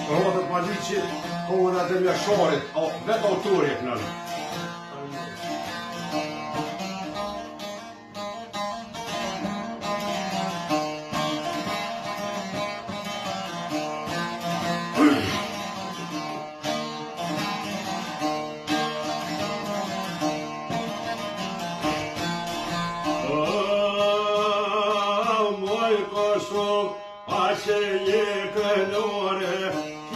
Rrotët ma dy që kohën atë mja shorit, vetë autori e kënën. Aqe je kënore,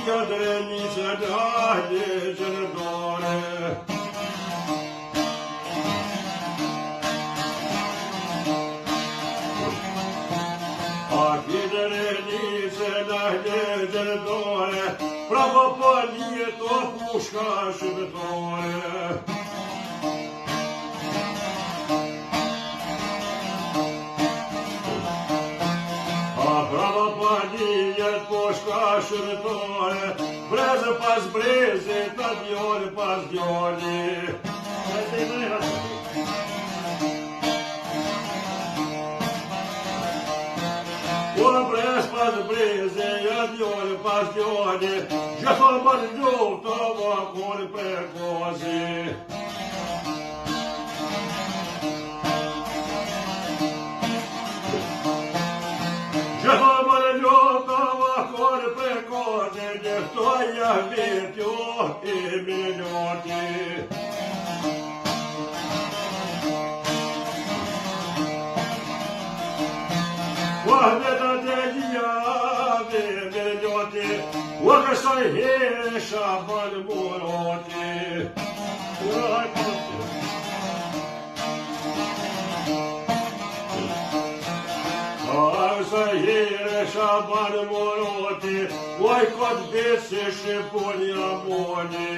kjo drenicë dalje gjëndore. A kjo drenicë dalje gjëndore, pravo po njeto pushka shqiptore. Poshka shërtore, brezë pas breze, ta djoli pas djoli. O brez pas breze, ja djoli pas djoli, gjitho më ljuv të vakon për kozi. Gjitho më ljuv të vakon për kozi, gjitho ja vetjo e minjoti. Vahveta delija ve minjoti, o kësoj hesha bën muroti. Shaban moroti, oj kod besi shqiponja moni.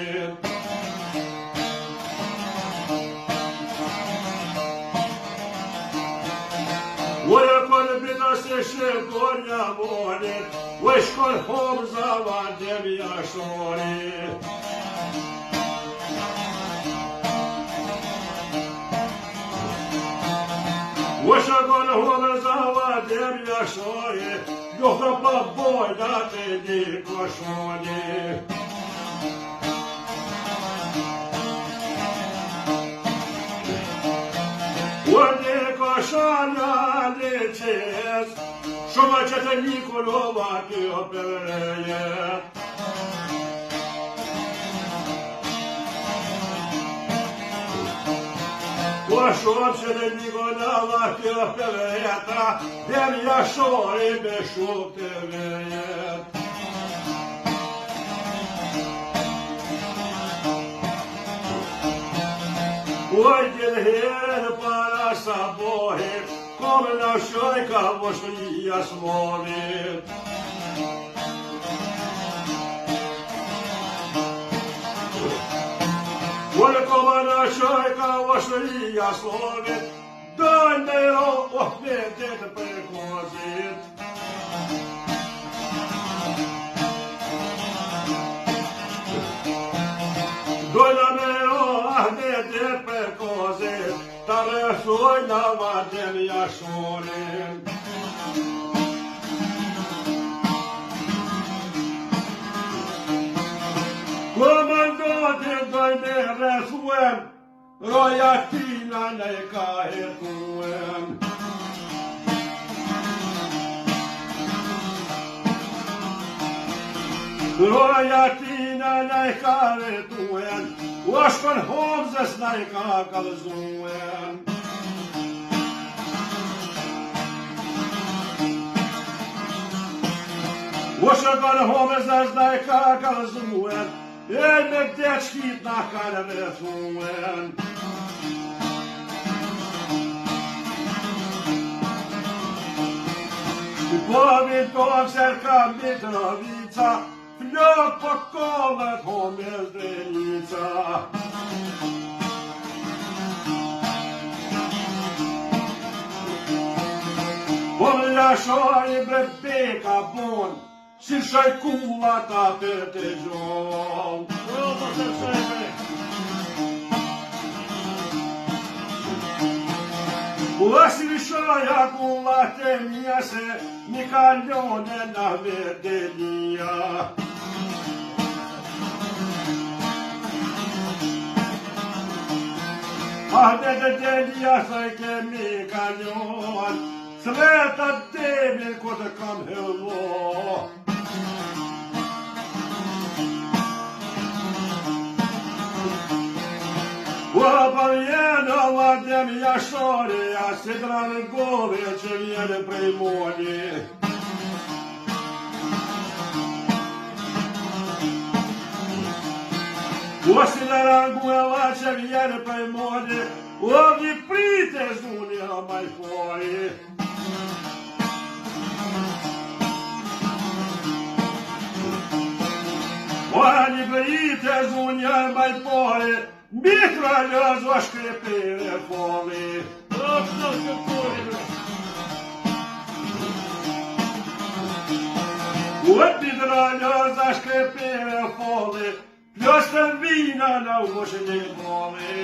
Oj kod besi shqiponja moni, oj shkon hom zavadem jashori. Oj shkon hom zavadem jashori, Johra pa bojda të di koshoni. Uërdi koshona në qes, shumë që të Nikolova të përrejet. O shumë që të Nikolova të përrejeta, dem jashori me shumë të vejet. Oj gjëherë para sabohit, kome në shojka vështëria smovit. Oj kome në shojka vështëria smovit, dojnë me ro vetet për kozit. Dojnë me ro vetet për kozit, ta rësojnë avadem jashorin. Komandotin dojnë me rësuen, rojatina ne ka hetuen. Rojatina ne ka hetuen, o shkon hobzës ne ka kalzuen. O shkon hobzës ne ka kalzuen, e me të shkit na kanë rëthuen. Po vitovë se ka Mitrovica, flok po kollet homel drenica. Po lashoj brebeka bon, si shajkulla ta për të gjon. O si shajkulla të mia se mi kalone na vedelia. Ahde të deli asaj kemi kanjon, Sveta demin kur të kam hëllo. Ua për jenë vardem jashtori, a si dranë gove që vjene prej moni. Ua si dranë gove që vjene prej moni, ua një prite zuni a maj fori. Ua një prite zuni a maj fori, Mitra lëzo shkrepire foli. Uët mitra lëzo shkrepire foli, Plus të vina në ushën e foli.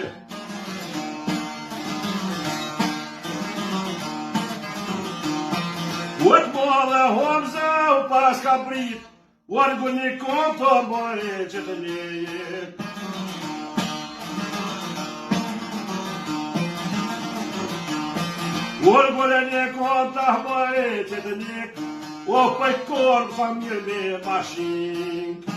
Uët mëllë homza u pas ka brit, Uargu një kom të mëre që të njët. Uargule një kom të mëre që të njët, O pëj korë familë me mashinë.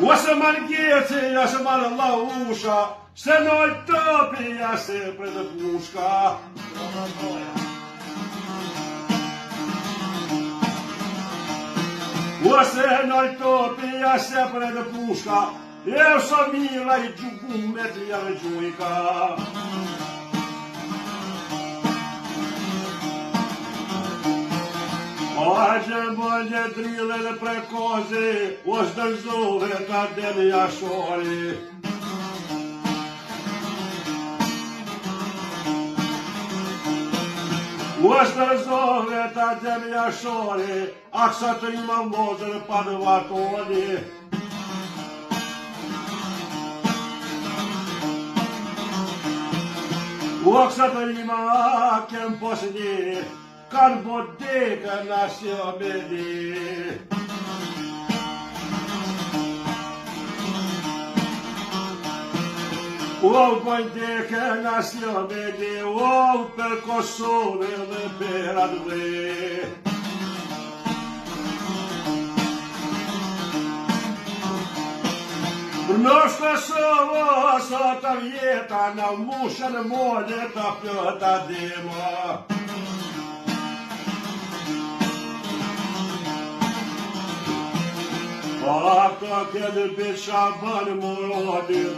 Ose marë gjeci, ose marë lausha, Se noj topi, ase për të pushka. Ose noj topi, ase për të pushka, E so mira I gjukumet jave gjujka. Aqe bëllë drille dhe prekozi, O shdërzove ka demi jashori. O shdërzove ka demi jashori, Aksa të ima mozër pa në vatoni. O aksa të ima kem posni, Kanë bodega nasjo me di. O bodega nasjo me di, O për Kosovë dhe për Adve. Nësh Kosovo sot të vjeta, Në mushën mode të pjota dima. Ata këtë pesha banë morodin,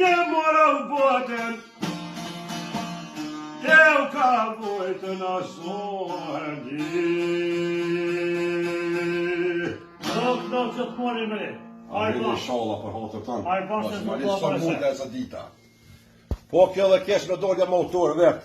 Në morë botën, Eu ka vojtë në zordi. Në që të mori me, Inshallah për hotër tanë. Ai pas se Mali sa mund e sa dita. Po kjo dhe kesh me dolja me autor vetë.